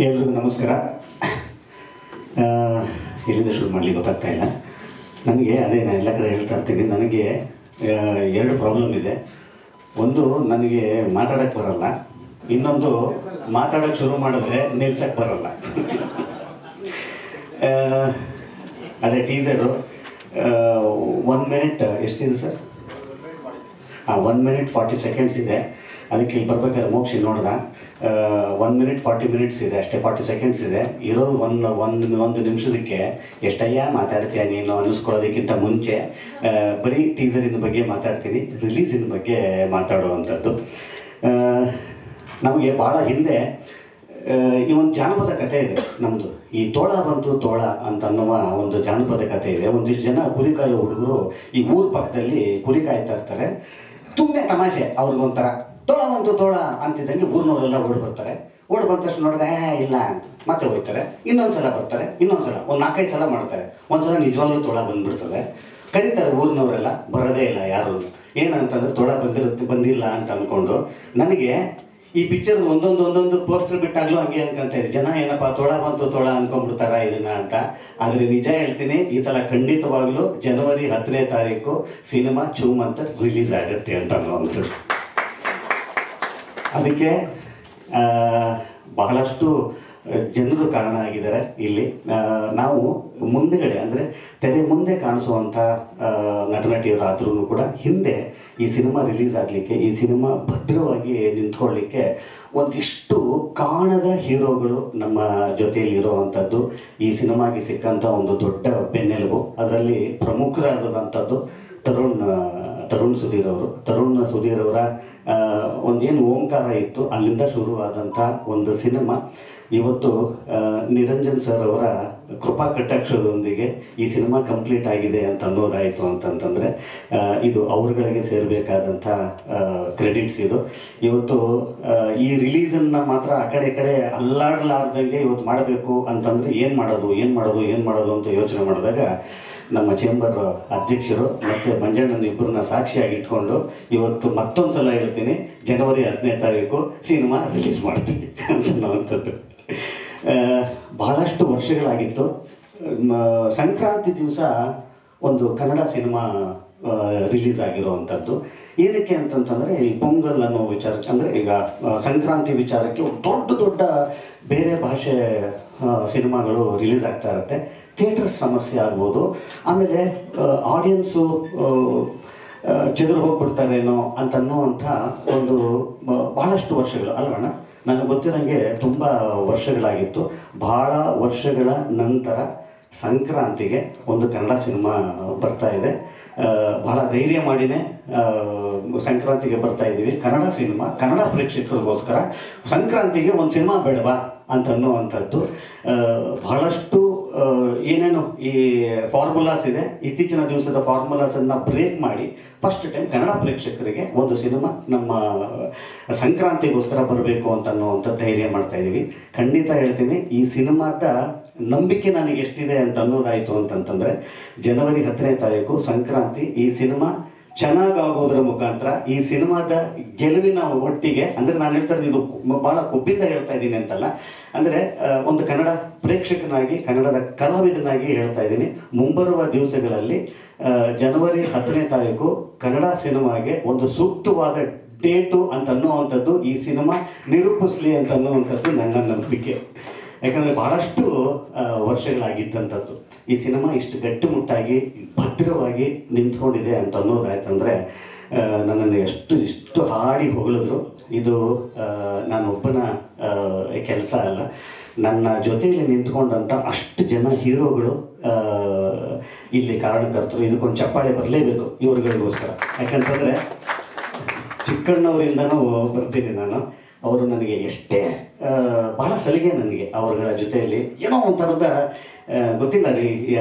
ಎಲ್ರಿಗೂ ನಮಸ್ಕಾರ. ಎಲ್ಲಿಂದ ಶುರು ಮಾಡಲಿ ಗೊತ್ತಾಗ್ತಾ ಇಲ್ಲ ನನಗೆ. ಅದೇ ನಾನು ಎಲ್ಲ ಕಡೆ ಹೇಳ್ತಾ ಇರ್ತೀನಿ, ನನಗೆ ಎರಡು ಪ್ರಾಬ್ಲಮ್ ಇದೆ. ಒಂದು, ನನಗೆ ಮಾತಾಡೋಕ್ಕೆ ಬರಲ್ಲ. ಇನ್ನೊಂದು, ಮಾತಾಡೋಕ್ಕೆ ಶುರು ಮಾಡಿದ್ರೆ ನಿಲ್ಸಕ್ಕೆ ಬರಲ್ಲ. ಅದೇ ಟೀಸರು 1 ಮಿನಿಟ್ ಎಷ್ಟಿದೆ ಸರ್? 1 ಮಿನಿಟ್ 40 ಸೆಕೆಂಡ್ಸ್ ಇದೆ. ಅದಕ್ಕೆ ಇಲ್ಲಿ ಬರ್ಬೇಕಾದ್ರೆ ಮೋಕ್ಷ ನೋಡ್ದ 1 ಮಿನಿಟ್ 40 ಮಿನಿಟ್ಸ್ ಇದೆ ಅಷ್ಟೇ, 40 ಸೆಕೆಂಡ್ಸ್ ಇದೆ. ಇರೋದು ಒಂದು ನಿಮಿಷದಕ್ಕೆ ಎಷ್ಟಯ್ಯ ಮಾತಾಡ್ತೀಯ ನೀನು ಅನ್ನಿಸ್ಕೊಳ್ಳೋದಕ್ಕಿಂತ ಮುಂಚೆ ಬರೀ ಟೀಸರಿನ ಬಗ್ಗೆ ಮಾತಾಡ್ತೀನಿ, ರಿಲೀಸಿನ ಬಗ್ಗೆ ಮಾತಾಡುವಂಥದ್ದು. ನಮಗೆ ಭಾಳ ಹಿಂದೆ ಈ ಒಂದು ಜಾನಪದ ಕಥೆ ಇದೆ ನಮ್ಮದು. ಈ ತೋಳ ಬಂತು ತೋಳ ಅಂತ ಅನ್ನುವ ಒಂದು ಜಾನಪದ ಕಥೆ ಇದೆ. ಒಂದಿಷ್ಟು ಜನ ಕುರಿ ಕಾಯೋ ಹುಡುಗರು ಈ ಊರ ಪಕ್ಕದಲ್ಲಿ ಕುರಿ ಕಾಯ್ತಾ ಇರ್ತಾರೆ. ತುಂಬನೇ ತಮಾಷೆ, ಅವ್ರಿಗೊಂಥರ ತೋಳ ಬಂತು ತೋಳ ಅಂತಿದ್ದಂಗೆ ಊರಿನವರೆಲ್ಲ ಓಡಿ ಬರ್ತಾರೆ. ಓಡಿ ಬಂದ ತಕ್ಷಣ ನೋಡಿದ್ರೆ ಇಲ್ಲ ಅಂತ ಮತ್ತೆ ಹೋಗ್ತಾರೆ. ಇನ್ನೊಂದ್ಸಲ ಬರ್ತಾರೆ, ಇನ್ನೊಂದ್ಸಲ ಒಂದು 4-5 ಸಲ ಮಾಡ್ತಾರೆ. ಒಂದ್ಸಲ ನಿಜವಾಗ್ಲೂ ತೋಳ ಬಂದ್ಬಿಡ್ತದೆ. ಕರೀತಾರೆ ಊರಿನವರೆಲ್ಲ, ಬರೋದೇ ಇಲ್ಲ ಯಾರು. ಏನಂತಂದ್ರೆ ತೋಳ ಬಂದಿಲ್ಲ ಅಂತ ಅಂದ್ಕೊಂಡು ನನಗೆ ಈ ಪಿಕ್ಚರ್ ಒಂದೊಂದು ಪೋಸ್ಟರ್ ಬಿಟ್ಟಾಗ್ಲೂ ಹಂಗೆ ಅನ್ಕೊಂತ ಇದೆ. ಜನ ಏನಪ್ಪ ತೋಳ ಬಂತು ತೋಳ ಅನ್ಕೊಂಡ್ಬಿಡ್ತಾರ ಇದನ್ನ ಅಂತ. ಆದ್ರೆ ನಿಜ ಹೇಳ್ತೀನಿ, ಈ ಸಲ ಖಂಡಿತವಾಗ್ಲೂ ಜನವರಿ 10ನೇ ತಾರೀಕು ಸಿನಿಮಾ ಚೂಮ್ ಅಂತ ರಿಲೀಸ್ ಆಗುತ್ತೆ ಅಂತ ಅನ್ನೋವಂಥದ್ದು. ಅದಕ್ಕೆ ಬಹಳಷ್ಟು ಜನರು ಕಾರಣ ಆಗಿದ್ದಾರೆ ಇಲ್ಲಿ. ನಾವು ಮುಂದೆಗಡೆ ಅಂದರೆ ತೆರೆ ಮುಂದೆ ಕಾಣಿಸುವಂಥ ನಟನಟಿಯರಾದ್ರೂ ಕೂಡ ಹಿಂದೆ ಈ ಸಿನಿಮಾ ರಿಲೀಸ್ ಆಗಲಿಕ್ಕೆ, ಈ ಸಿನಿಮಾ ಭದ್ರವಾಗಿ ನಿಂತ್ಕೊಳ್ಳಿಕ್ಕೆ ಒಂದಿಷ್ಟು ಕಾಣದ ಹೀರೋಗಳು ನಮ್ಮ ಜೊತೆಯಲ್ಲಿ ಇರುವಂಥದ್ದು ಈ ಸಿನಿಮಾಗೆ ಸಿಕ್ಕಂಥ ಒಂದು ದೊಡ್ಡ ಬೆನ್ನೆಲುಬು. ಅದರಲ್ಲಿ ಪ್ರಮುಖರಾದಂಥದ್ದು ತರುಣ್ ಸುಧೀರ್ ಅವರು. ತರುಣ್ ಸುಧೀರ್ ಅವರ ಒಂದೇನು ಓಂಕಾರ ಇತ್ತು, ಅಲ್ಲಿಂದ ಶುರುವಾದಂಥ ಒಂದು ಸಿನಿಮಾ ಇವತ್ತು ನಿರಂಜನ್ ಸರ್ ಅವರ ಕೃಪಾ ಕಟಾಕ್ಷದೊಂದಿಗೆ ಈ ಸಿನಿಮಾ ಕಂಪ್ಲೀಟ್ ಆಗಿದೆ ಅಂತ ಅನ್ನೋದಾಯಿತು ಅಂತಂತಂದರೆ ಇದು ಅವ್ರಗಳಿಗೆ ಸೇರಬೇಕಾದಂಥ ಕ್ರೆಡಿಟ್ಸ್ ಇದು. ಇವತ್ತು ಈ ರಿಲೀಸನ್ನು ಮಾತ್ರ ಆ ಕಡೆ ಅಲ್ಲಾಡಲಾರ್ದಂಗೆ ಇವತ್ತು ಮಾಡಬೇಕು ಅಂತಂದರೆ ಏನು ಮಾಡೋದು ಅಂತ ಯೋಚನೆ ಮಾಡಿದಾಗ ನಮ್ಮ ಚೇಂಬರ್ ಅಧ್ಯಕ್ಷರು ಮತ್ತು ಮಂಜಣ್ಣನ ಇಬ್ಬರನ್ನ ಸಾಕ್ಷಿಯಾಗಿ ಇಟ್ಕೊಂಡು ಇವತ್ತು ಮತ್ತೊಂದು ಸಲ ಹೇಳ್ತೀನಿ, ಜನವರಿ 10ನೇ ತಾರೀಕು ಸಿನಿಮಾ ರಿಲೀಸ್ ಮಾಡ್ತೀನಿ ಅನ್ನೋವಂಥದ್ದು. ಬಹಳಷ್ಟು ವರ್ಷಗಳಾಗಿತ್ತು. ಸಂಕ್ರಾಂತಿ ದಿವಸ ಒಂದು ಕನ್ನಡ ಸಿನಿಮಾ ರಿಲೀಸ್ ಆಗಿರುವಂಥದ್ದು. ಏನಕ್ಕೆ ಅಂತಂತಂದರೆ ಈ ಪೊಂಗಲ್ ಅನ್ನೋ ವಿಚಾರಕ್ಕೆ, ಅಂದರೆ ಈಗ ಸಂಕ್ರಾಂತಿ ವಿಚಾರಕ್ಕೆ ದೊಡ್ಡ ಬೇರೆ ಭಾಷೆ ಸಿನಿಮಾಗಳು ರಿಲೀಸ್ ಆಗ್ತಾ ಇರುತ್ತೆ. ಥಿಯೇಟರ್ಸ್ ಸಮಸ್ಯೆ ಆಗ್ಬೋದು, ಆಮೇಲೆ ಆಡಿಯನ್ಸು ಚೆದರು ಹೋಗ್ಬಿಡ್ತಾರೇನೋ ಅಂತನ್ನುವಂಥ ಒಂದು ಬಹಳಷ್ಟು ವರ್ಷಗಳು ಅಲ್ವಣ್ಣ. ನನಗೆ ಗೊತ್ತಿರೋಂಗೆ ತುಂಬ ವರ್ಷಗಳಾಗಿತ್ತು. ಭಾಳ ವರ್ಷಗಳ ನಂತರ ಸಂಕ್ರಾಂತಿಗೆ ಒಂದು ಕನ್ನಡ ಸಿನಿಮಾ ಬರ್ತಾ ಇದೆ. ಭಾಳ ಧೈರ್ಯ ಮಾಡಿನೇ ಸಂಕ್ರಾಂತಿಗೆ ಬರ್ತಾ ಇದ್ದೀವಿ. ಕನ್ನಡ ಸಿನಿಮಾ, ಕನ್ನಡ ಪ್ರೇಕ್ಷಕರಿಗೋಸ್ಕರ ಸಂಕ್ರಾಂತಿಗೆ ಒಂದು ಸಿನಿಮಾ ಬೇಡವಾ ಅಂತ ಅನ್ನುವಂಥದ್ದು. ಬಹಳಷ್ಟು ಏನೇನು ಈ ಫಾರ್ಮುಲಾಸ್ ಇದೆ, ಇತ್ತೀಚಿನ ದಿವಸದ ಫಾರ್ಮುಲಾಸನ್ನು ಬ್ರೇಕ್ ಮಾಡಿ ಫಸ್ಟ್ ಟೈಮ್ ಕನ್ನಡ ಪ್ರೇಕ್ಷಕರಿಗೆ ಒಂದು ಸಿನಿಮಾ ನಮ್ಮ ಸಂಕ್ರಾಂತಿಗೋಸ್ಕರ ಬರಬೇಕು ಅಂತ ಅನ್ನೋವಂಥ ಧೈರ್ಯ ಮಾಡ್ತಾ ಇದ್ದೀವಿ. ಖಂಡಿತ ಹೇಳ್ತೀನಿ, ಈ ಸಿನಿಮಾದ ನಂಬಿಕೆ ನನಗೆ ಎಷ್ಟಿದೆ ಅಂತ ಅನ್ನೋದಾಯಿತು ಅಂತಂತಂದರೆ ಜನವರಿ 10ನೇ ತಾರೀಕು ಸಂಕ್ರಾಂತಿ ಈ ಸಿನಿಮಾ ಚೆನ್ನಾಗಾಗೋದ್ರ ಮುಖಾಂತರ ಈ ಸಿನಿಮಾದ ಗೆಲುವಿನ ಒಟ್ಟಿಗೆ, ಅಂದರೆ ನಾನು ಹೇಳ್ತಾ ಇದ್ದೀನಿ, ಇದು ಭಾಳ ಕೊಬ್ಬಿಂದ ಹೇಳ್ತಾ ಇದ್ದೀನಿ ಅಂತಲ್ಲ, ಅಂದರೆ ಒಂದು ಕನ್ನಡ ಪ್ರೇಕ್ಷಕನಾಗಿ, ಕನ್ನಡದ ಕಲಾವಿದನಾಗಿ ಹೇಳ್ತಾ ಇದ್ದೀನಿ. ಮುಂಬರುವ ದಿವಸಗಳಲ್ಲಿ ಜನವರಿ 10ನೇ ತಾರೀಕು ಕನ್ನಡ ಸಿನಿಮಾಗೆ ಒಂದು ಸೂಕ್ತವಾದ ಡೇಟು ಅಂತ ಅನ್ನುವಂಥದ್ದು ಈ ಸಿನಿಮಾ ನಿರೂಪಿಸ್ಲಿ ಅಂತ ಅನ್ನುವಂಥದ್ದು ನನ್ನ ನಂಬಿಕೆ. ಯಾಕಂದರೆ ಬಹಳಷ್ಟು ವರ್ಷಗಳಾಗಿದ್ದಂಥದ್ದು ಈ ಸಿನಿಮಾ ಇಷ್ಟು ಗಟ್ಟಿಮುಟ್ಟಾಗಿ ಭದ್ರವಾಗಿ ನಿಂತ್ಕೊಂಡಿದೆ ಅಂತ ಅನ್ನೋದಾಯ್ತಂದರೆ ನನ್ನನ್ನು ಇಷ್ಟು ಹಾಡಿ ಹೊಗಳಿದ್ರು. ಇದು ನಾನೊಬ್ಬನ ಕೆಲಸ ಅಲ್ಲ, ನನ್ನ ಜೊತೆಯಲ್ಲಿ ನಿಂತ್ಕೊಂಡಂಥ ಅಷ್ಟು ಜನ ಹೀರೋಗಳು ಇಲ್ಲಿ ಕಾರಣಕರ್ತರು. ಇದಕ್ಕೊಂದು ಚಪ್ಪಾಳೆ ಬರಲೇಬೇಕು ಇವ್ರುಗಳಿಗೋಸ್ಕರ. ಯಾಕಂತಂದರೆ ಚಿಕ್ಕಣ್ಣವರಿಂದನೂ ಬರ್ತೀನಿ ನಾನು. ಅವರು ನನಗೆ ಎಷ್ಟೇ ಭಾಳ ಸಲಿಗೆ ನನಗೆ ಅವರುಗಳ ಜೊತೆಯಲ್ಲಿ ಏನೋ ಒಂಥರದ ಗೊತ್ತಿಲ್ಲ ರೀ,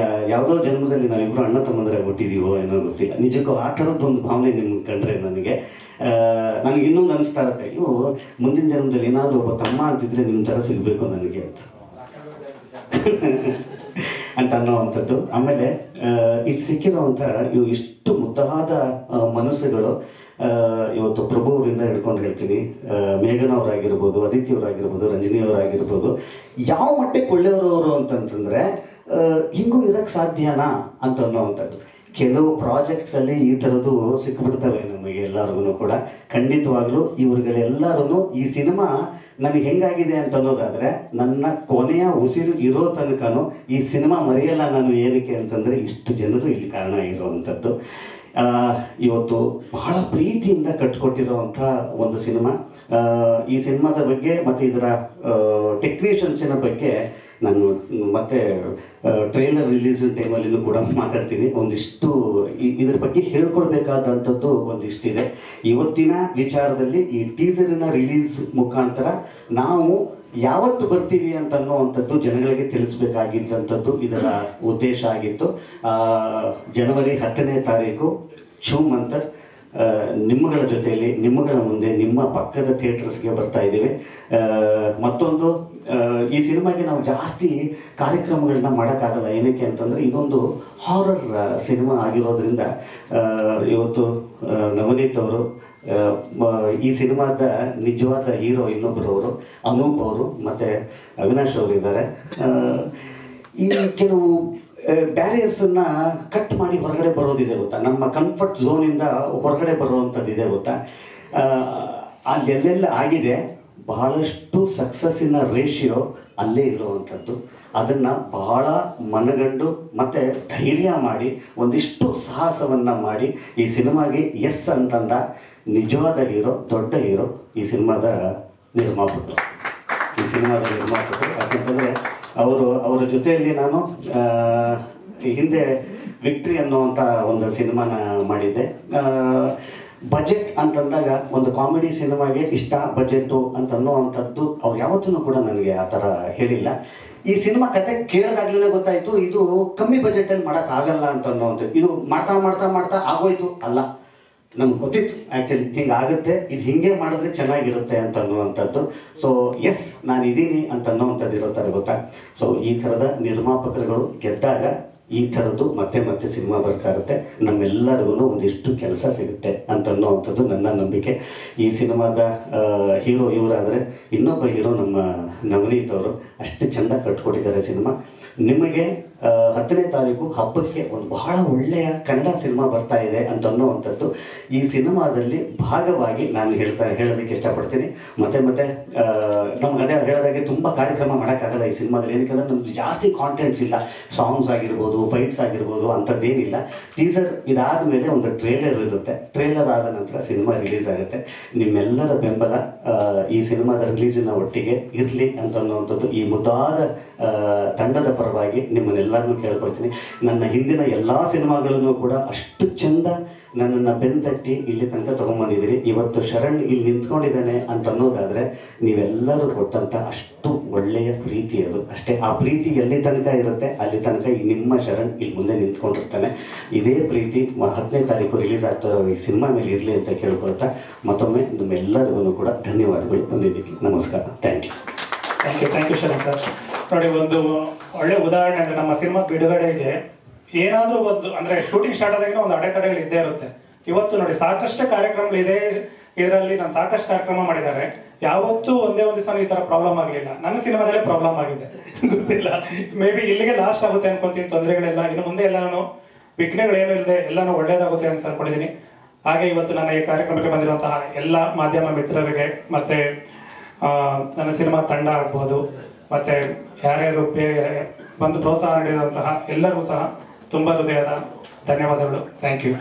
ಯಾವುದೋ ಜನ್ಮದಲ್ಲಿ ನಾವಿಬ್ಬರು ಅಣ್ಣ ತಮ್ಮಂದ್ರೆ ಹುಟ್ಟಿದೀವೋ ಏನೋ ಗೊತ್ತಿಲ್ಲ. ನಿಜಕ್ಕೂ ಆ ಥರದ್ದೊಂದು ಭಾವನೆ ನಿಮ್ಗೆ ಕಂಡ್ರೆ ನನಗೆ ಇನ್ನೊಂದು ಅನಿಸ್ತಾ ಇರುತ್ತೆ, ಇವು ಮುಂದಿನ ಜನ್ಮದಲ್ಲಿ ಏನಾದರೂ ಒಬ್ಬ ತಮ್ಮ ಅಂತಿದ್ರೆ ನಿಮ್ಮ ಥರ ಸಿಗಬೇಕು ನನಗೆ ಅಂತ ಅನ್ನೋವಂಥದ್ದು. ಆಮೇಲೆ ಇಲ್ಲಿ ಸಿಕ್ಕಿರೋವಂಥ ಇವು ಇಷ್ಟು ಮುದ್ದಾದ ಮನಸ್ಸುಗಳು ಇವತ್ತು ಪ್ರಭು ಅವರಿಂದ ಹಿಡ್ಕೊಂಡು ಹೇಳ್ತೀನಿ, ಮೇಘನ್ ಅವರಾಗಿರ್ಬೋದು, ಅದಿತಿ ಅವರಾಗಿರ್ಬೋದು, ರಂಜನಿ ಅವರಾಗಿರ್ಬೋದು, ಯಾವ ಮಟ್ಟಕ್ಕೆ ಒಳ್ಳೆಯವರು ಅಂತಂತಂದರೆ ಹಿಂಗೂ ಇರೋಕ್ಕೆ ಸಾಧ್ಯನಾ ಅಂತ ಅನ್ನೋವಂಥದ್ದು. ಕೆಲವು ಪ್ರಾಜೆಕ್ಟ್ಸಲ್ಲಿ ಈ ಥರದ್ದು ಸಿಕ್ಬಿಡ್ತವೆ ನಮಗೆ ಎಲ್ಲರಿಗೂ ಕೂಡ. ಖಂಡಿತವಾಗ್ಲೂ ಇವ್ರುಗಳೆಲ್ಲರೂ ಈ ಸಿನಿಮಾ ನನಗೆ ಹೆಂಗಾಗಿದೆ ಅಂತ ಅನ್ನೋದಾದರೆ, ನನ್ನ ಕೊನೆಯ ಉಸಿರು ಇರೋ ತನಕನೂ ಈ ಸಿನಿಮಾ ಮರೆಯಲ್ಲ ನಾನು. ಏನಕ್ಕೆ ಅಂತಂದರೆ ಇಷ್ಟು ಜನರು ಇಲ್ಲಿ ಕಾರಣ ಇರುವಂಥದ್ದು. ಇವತ್ತು ಬಹಳ ಪ್ರೀತಿಯಿಂದ ಕಟ್ಕೊಟ್ಟಿರೋವಂಥ ಒಂದು ಸಿನಿಮಾ. ಈ ಸಿನಿಮಾದ ಬಗ್ಗೆ ಮತ್ತು ಇದರ ಟೆಕ್ನಿಷಿಯನ್ಸಿನ ಬಗ್ಗೆ ನಾನು ಮತ್ತೆ ಟ್ರೈಲರ್ ರಿಲೀಸ್ ಟೈಮಲ್ಲಿನೂ ಕೂಡ ಮಾತಾಡ್ತೀನಿ. ಒಂದಿಷ್ಟು ಇದ್ರ ಬಗ್ಗೆ ಹೇಳ್ಕೊಡ್ಬೇಕಾದಂಥದ್ದು ಒಂದಿಷ್ಟಿದೆ. ಇವತ್ತಿನ ವಿಚಾರದಲ್ಲಿ ಈ ಟೀಸರಿನ ರಿಲೀಸ್ ಮುಖಾಂತರ ನಾವು ಯಾವತ್ತು ಬರ್ತೀವಿ ಅಂತ ಅನ್ನೋವಂಥದ್ದು ಜನಗಳಿಗೆ ತಿಳಿಸ್ಬೇಕಾಗಿದ್ದಂಥದ್ದು ಇದರ ಉದ್ದೇಶ ಆಗಿತ್ತು. ಜನವರಿ 10ನೇ ತಾರೀಕು ಮಂತರ್ ನಿಮ್ಮಗಳ ಜೊತೆಯಲ್ಲಿ, ನಿಮ್ಮಗಳ ಮುಂದೆ, ನಿಮ್ಮ ಪಕ್ಕದ ಥಿಯೇಟರ್ಸ್ಗೆ ಬರ್ತಾ ಇದ್ದೀವಿ. ಮತ್ತೊಂದು, ಈ ಸಿನಿಮಾಗೆ ನಾವು ಜಾಸ್ತಿ ಕಾರ್ಯಕ್ರಮಗಳನ್ನ ಮಾಡೋಕ್ಕಾಗಲ್ಲ. ಏನಕ್ಕೆ ಅಂತಂದರೆ ಇದೊಂದು ಹಾರರ್ ಸಿನಿಮಾ ಆಗಿರೋದ್ರಿಂದ ಇವತ್ತು ನವನೀತ್ ಅವರು, ಈ ಸಿನಿಮಾದ ನಿಜವಾದ ಹೀರೋ ಇನ್ನೊಬ್ಬರವರು ಅನೂಪ್ ಅವರು ಮತ್ತು ಅವಿನಾಶ್ ಅವರು ಇದ್ದಾರೆ. ಈ ಕೆಲವು ಬ್ಯಾರಿಯರ್ಸನ್ನು ಕಟ್ ಮಾಡಿ ಹೊರಗಡೆ ಬರೋದಿದೆ ಗೊತ್ತಾ, ನಮ್ಮ ಕಂಫರ್ಟ್ ಝೋನಿಂದ ಹೊರಗಡೆ ಬರುವಂಥದ್ದಿದೆ ಗೊತ್ತಾ. ಅಲ್ಲೆಲ್ಲೆಲ್ಲ ಆಗಿದೆ, ಬಹಳಷ್ಟು ಸಕ್ಸಸ್ಸಿನ ರೇಷಿಯೋ ಅಲ್ಲೇ ಇರುವಂಥದ್ದು. ಅದನ್ನು ಬಹಳ ಮನಗಂಡು ಮತ್ತು ಧೈರ್ಯ ಮಾಡಿ ಒಂದಿಷ್ಟು ಸಾಹಸವನ್ನು ಮಾಡಿ ಈ ಸಿನಿಮಾಗೆ ಎಸ್ ಅಂತಂದ ನಿಜವಾದ ಹೀರೋ, ದೊಡ್ಡ ಹೀರೋ ಈ ಸಿನಿಮಾದ ನಿರ್ಮಾಪಕರು. ಯಾಕಂತಂದರೆ ಅವರ ಜೊತೆಯಲ್ಲಿ ನಾನು ಹಿಂದೆ ವಿಕ್ಟ್ರಿ ಅನ್ನುವಂಥ ಒಂದು ಸಿನಿಮಾನ ಮಾಡಿದ್ದೆ. ಬಜೆಟ್ ಅಂತಂದಾಗ ಒಂದು ಕಾಮಿಡಿ ಸಿನಿಮಾಗೆ ಇಷ್ಟ ಬಜೆಟ್ಟು ಅಂತ ಅನ್ನೋವಂಥದ್ದು ಅವ್ರು ಯಾವತ್ತೂ ಕೂಡ ನನಗೆ ಆ ಥರ ಹೇಳಿಲ್ಲ. ಈ ಸಿನಿಮಾ ಕತೆ ಕೇಳಿದಾಗ್ಲೇ ಗೊತ್ತಾಯಿತು ಇದು ಕಮ್ಮಿ ಬಜೆಟಲ್ಲಿ ಮಾಡೋಕ್ಕಾಗಲ್ಲ ಅಂತ ಅನ್ನೋವಂಥದ್ದು. ಇದು ಮಾಡ್ತಾ ಆಗೋಯ್ತು ಅಲ್ಲ, ನಮ್ಗೆ ಗೊತ್ತಿತ್ತು ಆ್ಯಕ್ಚುಲಿ ಹಿಂಗಾಗುತ್ತೆ, ಇದು ಹಿಂಗೆ ಮಾಡಿದ್ರೆ ಚೆನ್ನಾಗಿರುತ್ತೆ ಅಂತ ಅನ್ನುವಂಥದ್ದು. ಸೊ ಎಸ್, ನಾನು ಇದ್ದೀನಿ ಅಂತ ಅನ್ನೋವಂಥದ್ದು ಇರುತ್ತಾರೆ ಗೊತ್ತಾ. ಸೊ ಈ ಥರದ ನಿರ್ಮಾಪಕರುಗಳು ಗೆದ್ದಾಗ ಈ ಥರದ್ದು ಮತ್ತೆ ಮತ್ತೆ ಸಿನಿಮಾ ಬರ್ತಾ ಇರುತ್ತೆ. ನಮ್ಮೆಲ್ಲರಿಗೂ ಒಂದಿಷ್ಟು ಕೆಲಸ ಸಿಗುತ್ತೆ ಅಂತ ಅನ್ನೋವಂಥದ್ದು ನನ್ನ ನಂಬಿಕೆ. ಈ ಸಿನಿಮಾದ ಹೀರೋ ಇವರಾದರೆ, ಇನ್ನೊಬ್ಬ ಹೀರೋ ನಮ್ಮ ನವನೀತ್ ಅವರು ಅಷ್ಟು ಚೆಂದ ಕಟ್ಕೊಟ್ಟಿದ್ದಾರೆ ಸಿನಿಮಾ. ನಿಮಗೆ 10ನೇ ತಾರೀಕು ಹಬ್ಬಕ್ಕೆ ಒಂದು ಬಹಳ ಒಳ್ಳೆಯ ಕನ್ನಡ ಸಿನಿಮಾ ಬರ್ತಾ ಇದೆ ಅಂತ ಅನ್ನೋವಂಥದ್ದು ಈ ಸಿನಿಮಾದಲ್ಲಿ ಭಾಗವಾಗಿ ನಾನು ಹೇಳೋದಕ್ಕೆ ಇಷ್ಟಪಡ್ತೀನಿ. ಮತ್ತೆ ನಮ್ಗೆ ಅದೇ ಹೇಳಿದಾಗೆ ತುಂಬ ಕಾರ್ಯಕ್ರಮ ಮಾಡೋಕ್ಕಾಗಲ್ಲ ಈ ಸಿನಿಮಾದಲ್ಲಿ. ಏನಕ್ಕೆ ನಮ್ಗೆ ಜಾಸ್ತಿ ಕಾಂಟೆಂಟ್ಸ್ ಇಲ್ಲ, ಸಾಂಗ್ಸ್ ಆಗಿರ್ಬೋದು, ಫೈಟ್ಸ್ ಆಗಿರ್ಬೋದು, ಅಂಥದ್ದೇನಿಲ್ಲ. ಟೀಸರ್ ಇದಾದ ಮೇಲೆ ಒಂದು ಟ್ರೇಲರ್ ಇರುತ್ತೆ. ಟ್ರೇಲರ್ ಆದ ನಂತರ ಸಿನಿಮಾ ರಿಲೀಸ್ ಆಗುತ್ತೆ. ನಿಮ್ಮೆಲ್ಲರ ಬೆಂಬಲ ಈ ಸಿನಿಮಾದ ರಿಲೀಸಿನ ಒಟ್ಟಿಗೆ ಇರಲಿ ಅಂತ ಅನ್ನುವಂಥದ್ದು ಈ ಮುದ್ದಾದ ತಂಡದ ಪರವಾಗಿ ನಿಮ್ಮನ್ನೆಲ್ಲರನ್ನೂ ಕೇಳ್ಕೊಳ್ತೀನಿ. ನನ್ನ ಹಿಂದಿನ ಎಲ್ಲ ಸಿನಿಮಾಗಳನ್ನು ಕೂಡ ಅಷ್ಟು ಚೆಂದ ನನ್ನನ್ನು ಬೆನ್ತಟ್ಟಿ ಇಲ್ಲಿ ತನಕ ತೊಗೊಂಬಂದಿದ್ದೀರಿ. ಇವತ್ತು ಶರಣ್ ಇಲ್ಲಿ ನಿಂತ್ಕೊಂಡಿದ್ದಾನೆ ಅಂತ ಅನ್ನೋದಾದರೆ ನೀವೆಲ್ಲರೂ ಕೊಟ್ಟಂಥ ಅಷ್ಟು ಒಳ್ಳೆಯ ಪ್ರೀತಿ ಅದು ಅಷ್ಟೇ. ಆ ಪ್ರೀತಿ ಎಲ್ಲಿ ತನಕ ಇರುತ್ತೆ ಅಲ್ಲಿ ತನಕ ನಿಮ್ಮ ಶರಣ್ ಇಲ್ಲಿ ಮುಂದೆ ನಿಂತ್ಕೊಂಡಿರ್ತಾನೆ. ಇದೇ ಪ್ರೀತಿ 10ನೇ ತಾರೀಕು ರಿಲೀಸ್ ಆಗ್ತಾರೋ ಈ ಸಿನಿಮಾ ಮೇಲೆ ಇರಲಿ ಅಂತ ಕೇಳ್ಕೊಳ್ತಾ ಮತ್ತೊಮ್ಮೆ ನಮ್ಮೆಲ್ಲರಿಗೂ ಕೂಡ ಧನ್ಯವಾದಗಳು. ಬಂದಿದ್ದೀವಿ. ನಮಸ್ಕಾರ. Thank you Sharan sir. ನೋಡಿ, ಒಂದು ಒಳ್ಳೆ ಉದಾಹರಣೆ ಅಂದರೆ ನಮ್ಮ ಸಿನಿಮಾ ಬಿಡುಗಡೆಗೆ ಏನಾದರೂ ಒಂದು ಅಂದರೆ ಶೂಟಿಂಗ್ ಸ್ಟಾರ್ಟ್ ಆದಾಗ ಒಂದು ಅಡೆತಡೆಗಳು ಇದ್ದೇ ಇರುತ್ತೆ. ಇವತ್ತು ನೋಡಿ, ಸಾಕಷ್ಟು ಕಾರ್ಯಕ್ರಮಗಳಿದೆ. ಇದರಲ್ಲಿ ನಾನು ಸಾಕಷ್ಟು ಕಾರ್ಯಕ್ರಮ ಮಾಡಿದ್ದಾರೆ. ಯಾವತ್ತೂ ಒಂದೇ ಒಂದು ದಿವಸ ಈ ಥರ ಪ್ರಾಬ್ಲಮ್ ಆಗಲಿಲ್ಲ. ನನ್ನ ಸಿನಿಮಾದಲ್ಲೇ ಪ್ರಾಬ್ಲಮ್ ಆಗಿದೆ. ಗೊತ್ತಿಲ್ಲ, ಮೇ ಬಿ ಇಲ್ಲಿಗೆ ಲಾಸ್ಟ್ ಆಗುತ್ತೆ ಅನ್ಕೊಂತೀನಿ. ತೊಂದರೆಗಳೆಲ್ಲ ಇನ್ನು ಮುಂದೆ ಎಲ್ಲಾನು ವಿಘ್ನಗಳೇನು ಇಲ್ಲದೆ ಎಲ್ಲಾನು ಒಳ್ಳೇದಾಗುತ್ತೆ ಅಂತ ಅನ್ಕೊಂಡಿದ್ದೀನಿ. ಹಾಗೆ ಇವತ್ತು ನನ್ನ ಈ ಕಾರ್ಯಕ್ರಮಕ್ಕೆ ಬಂದಿರುವಂತಹ ಎಲ್ಲ ಮಾಧ್ಯಮ ಮಿತ್ರರಿಗೆ ಮತ್ತೆ ನನ್ನ ಸಿನಿಮಾ ತಂಡ ಆಗ್ಬೋದು, ಮತ್ತೆ ಯಾರ್ಯಾರು ಬಂದು ಪ್ರೋತ್ಸಾಹ ನೀಡಿದಂತಹ ಎಲ್ಲರಿಗೂ ಸಹ ತುಂಬ ಹೃದಯದ ಧನ್ಯವಾದಗಳು. Thank you.